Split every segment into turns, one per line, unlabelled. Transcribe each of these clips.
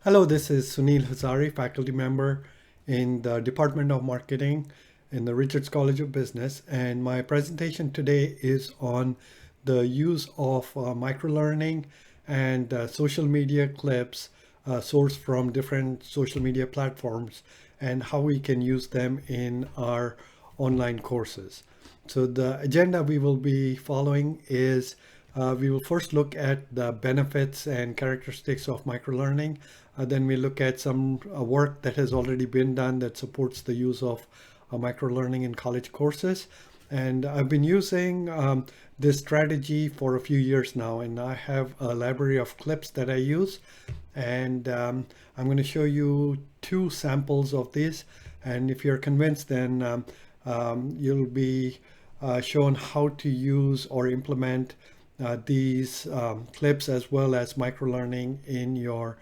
Hello, this is Sunil Hazari, faculty member in the Department of Marketing in the Richards College of Business. And my presentation today is on the use of microlearning and social media clips sourced from different social media platforms and how we can use them in our online courses. So the agenda we will be following is we will first look at the benefits and characteristics of microlearning. Then we look at some work that has already been done that supports the use of microlearning in college courses. And I've been using this strategy for a few years now, and I have a library of clips that I use. And I'm going to show you two samples of these. And if you're convinced, then you'll be shown how to use or implement these clips as well as microlearning in your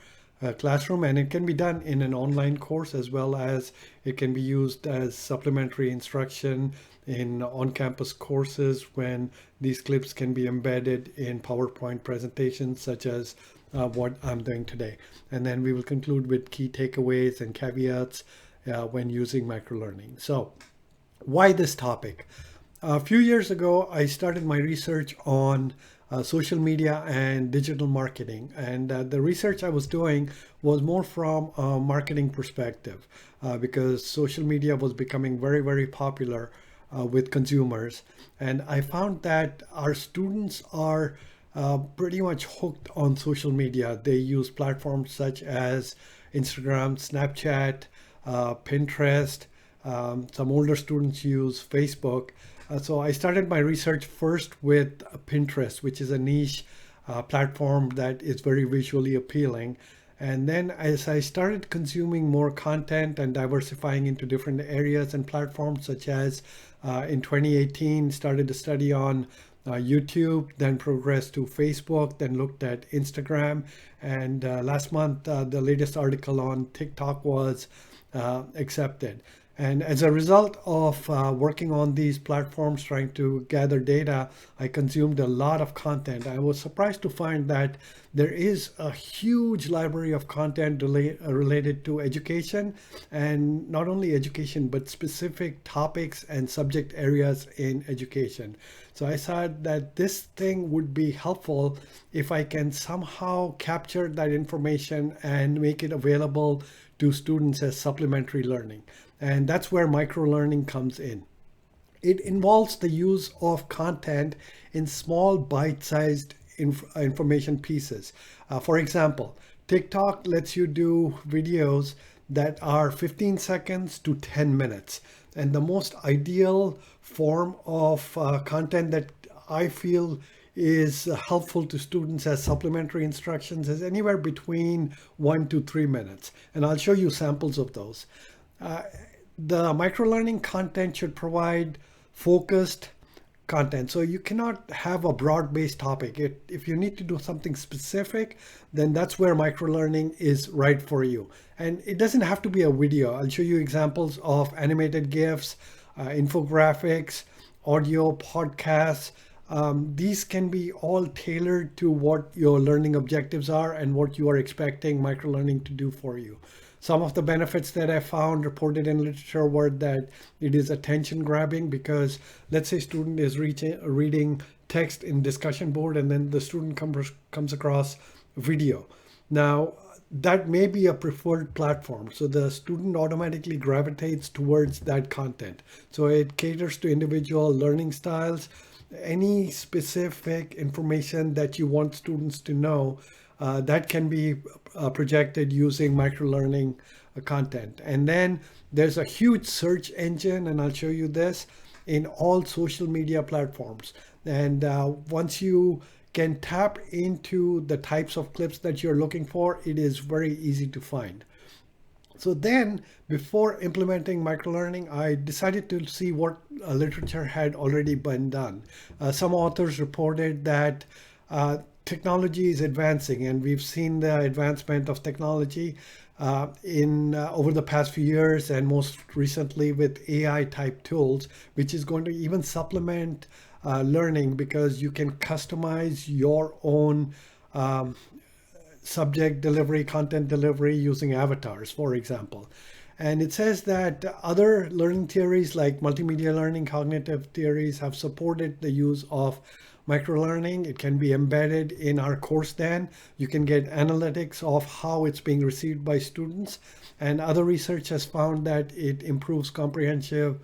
classroom. And it can be done in an online course as well as it can be used as supplementary instruction in on-campus courses when these clips can be embedded in PowerPoint presentations such as what I'm doing today. And then we will conclude with key takeaways and caveats when using microlearning. So why this topic? A few years ago, I started my research on social media and digital marketing. And the research I was doing was more from a marketing perspective because social media was becoming very, very popular with consumers. And I found that our students are pretty much hooked on social media. They use platforms such as Instagram, Snapchat, Pinterest. Some older students use Facebook. So I started my research first with Pinterest, which is a niche platform that is very visually appealing. And then as I started consuming more content and diversifying into different areas and platforms, such as in 2018, started a study on YouTube, then progressed to Facebook, then looked at Instagram. And last month, the latest article on TikTok was accepted. And as a result of working on these platforms, trying to gather data, I consumed a lot of content. I was surprised to find that there is a huge library of content related to education, and not only education, but specific topics and subject areas in education. So I thought that this thing would be helpful if I can somehow capture that information and make it available to students as supplementary learning. And that's where microlearning comes in. It involves the use of content in small bite-sized information pieces. For example, TikTok lets you do videos that are 15 seconds to 10 minutes. And the most ideal form of content that I feel is helpful to students as supplementary instructions is anywhere between 1 to 3 minutes. And I'll show you samples of those. The microlearning content should provide focused content. So you cannot have a broad-based topic. If you need to do something specific, then that's where microlearning is right for you. And it doesn't have to be a video. I'll show you examples of animated GIFs, infographics, audio, podcasts. These can be all tailored to what your learning objectives are and what you are expecting microlearning to do for you. Some of the benefits that I found reported in literature were that it is attention grabbing because let's say student is reading text in discussion board and then the student comes across video. Now, that may be a preferred platform. So the student automatically gravitates towards that content. So it caters to individual learning styles. Any specific information that you want students to know that can be projected using microlearning content. And then there's a huge search engine, and I'll show you this, in all social media platforms. And once you can tap into the types of clips that you're looking for, it is very easy to find. So then, before implementing microlearning, I decided to see what literature had already been done. Some authors reported that technology is advancing, and we've seen the advancement of technology in over the past few years, and most recently with AI type tools, which is going to even supplement learning because you can customize your own subject delivery, content delivery using avatars, for example. And it says that other learning theories like multimedia learning, cognitive theories have supported the use of microlearning. It can be embedded in our course then. You can get analytics of how it's being received by students. And other research has found that it improves comprehension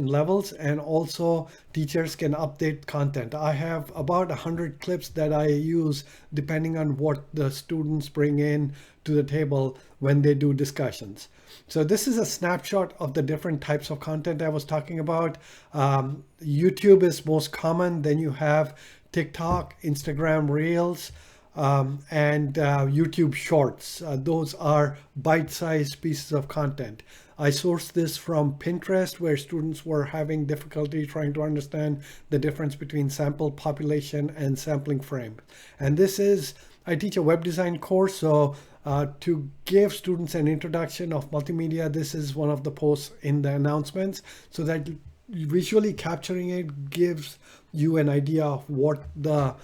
levels, and also teachers can update content. I have about 100 clips that I use depending on what the students bring in to the table when they do discussions. So this is a snapshot of the different types of content I was talking about. YouTube is most common. Then you have TikTok, Instagram Reels, and YouTube Shorts. Those are bite-sized pieces of content. I sourced this from Pinterest, where students were having difficulty trying to understand the difference between sample population and sampling frame. And I teach a web design course, so to give students an introduction of multimedia, this is one of the posts in the announcements, so that visually capturing it gives you an idea of what the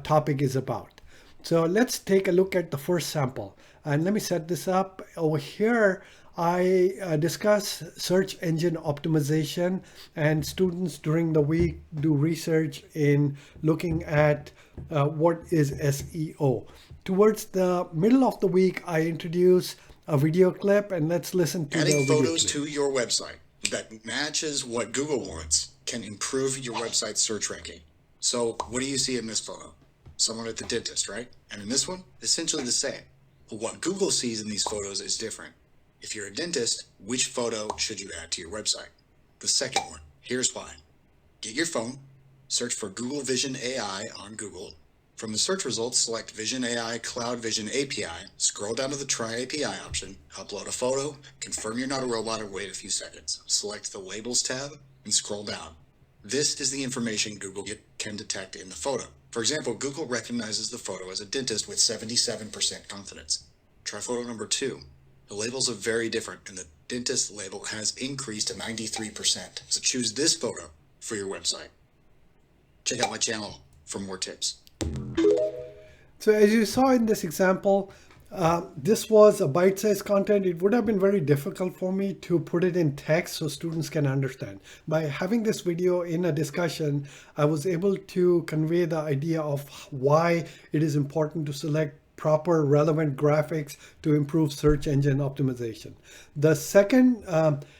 topic is about. So let's take a look at the first sample. And let me set this up. Over here, I discuss search engine optimization, and students during the week do research in looking at what is SEO. Towards the middle of the week, I introduce a video clip, and let's listen to the video clip.
Adding photos to your website that matches what Google wants can improve your website's search ranking. So what do you see in this photo? Someone at the dentist, right? And in this one, essentially the same. But what Google sees in these photos is different. If you're a dentist, which photo should you add to your website? The second one. Here's why. Get your phone, search for Google Vision AI on Google. From the search results, select Vision AI Cloud Vision API, scroll down to the Try API option, upload a photo, confirm you're not a robot, and wait a few seconds. Select the Labels tab and scroll down. This is the information Google can detect in the photo. For example, Google recognizes the photo as a dentist with 77% confidence. Try photo number 2. The labels are very different, and the dentist label has increased to 93%. So choose this photo for your website. Check out my channel for more tips.
So as you saw in this example, this was a bite-sized content. It would have been very difficult for me to put it in text so students can understand. By having this video in a discussion, I was able to convey the idea of why it is important to select proper relevant graphics to improve search engine optimization. The second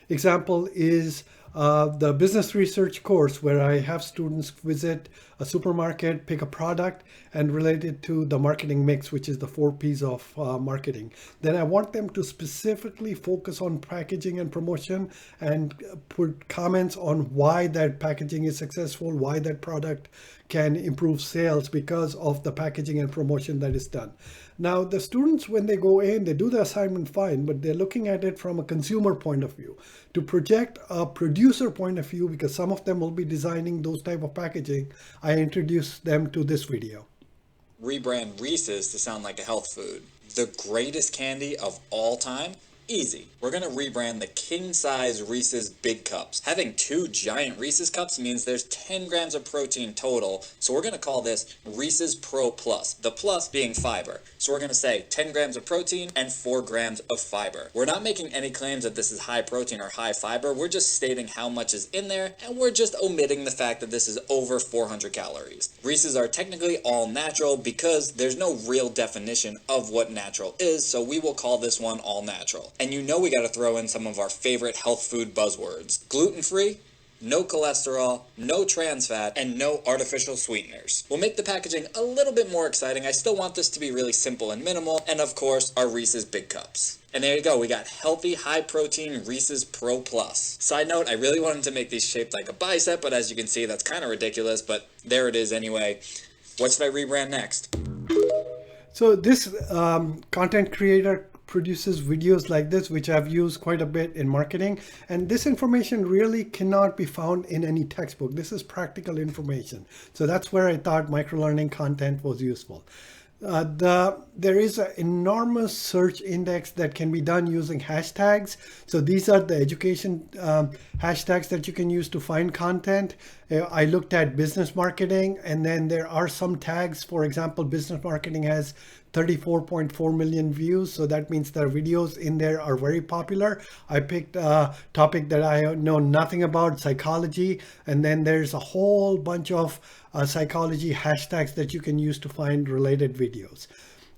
example is the business research course, where I have students visit a supermarket, pick a product, and relate it to the marketing mix, which is the 4 P's of marketing. Then I want them to specifically focus on packaging and promotion and put comments on why that packaging is successful, why that product can improve sales because of the packaging and promotion that is done. Now, the students, when they go in, they do the assignment fine, but they're looking at it from a consumer point of view. To project a producer point of view, because some of them will be designing those type of packaging, I introduce them to this video.
Rebrand Reese's to sound like a health food. The greatest candy of all time? Easy. We're going to rebrand the king-size Reese's Big Cups. Having 2 giant Reese's cups means there's 10 grams of protein total, so we're going to call this Reese's Pro Plus, the plus being fiber. So we're going to say 10 grams of protein and 4 grams of fiber. We're not making any claims that this is high protein or high fiber. We're just stating how much is in there, and we're just omitting the fact that this is over 400 calories. Reese's are technically all natural because there's no real definition of what natural is, so we will call this one all natural. And you know we got to throw in some of our favorite health food buzzwords. Gluten-free, no cholesterol, no trans fat, and no artificial sweeteners. We'll make the packaging a little bit more exciting. I still want this to be really simple and minimal, and of course, our Reese's Big Cups. And there you go, we got healthy, high-protein Reese's Pro Plus. Side note, I really wanted to make these shaped like a bicep, but as you can see, that's kind of ridiculous, but there it is anyway. What should I rebrand next?
So this content creator produces videos like this, which I've used quite a bit in marketing. And this information really cannot be found in any textbook. This is practical information. So that's where I thought microlearning content was useful. There is an enormous search index that can be done using hashtags. So these are the education hashtags that you can use to find content. I looked at business marketing, and then there are some tags. For example, business marketing has 34.4 million views. So that means the videos in there are very popular. I picked a topic that I know nothing about, psychology, and then there's a whole bunch of psychology hashtags that you can use to find related videos.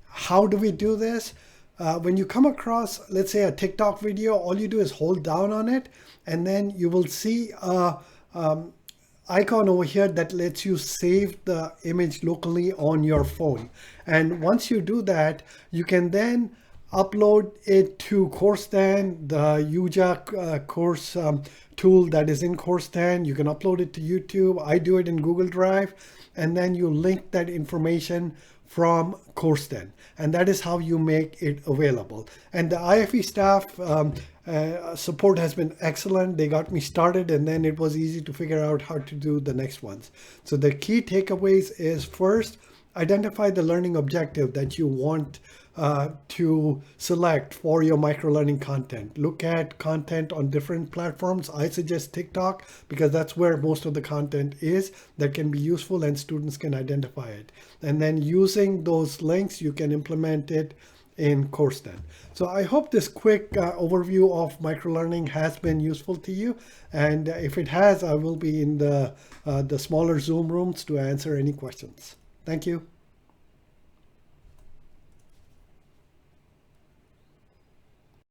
How do we do this? When you come across, let's say, a TikTok video, all you do is hold down on it, and then you will see a icon over here that lets you save the image locally on your phone. And once you do that, you can then upload it to CourseStan, the Yuja course tool that is in CourseStan. You can upload it to YouTube. I do it in Google Drive, and then you link that information from CourseStan, and that is how you make it available. And the IFE staff support has been excellent. They got me started, and then it was easy to figure out how to do the next ones. So the key takeaways is, first, identify the learning objective that you want to select for your microlearning content. Look at content on different platforms. I suggest TikTok because that's where most of the content is that can be useful and students can identify it. And then using those links, you can implement it in CourseStan. So I hope this quick overview of microlearning has been useful to you. And if it has, I will be in the smaller Zoom rooms to answer any questions. Thank you.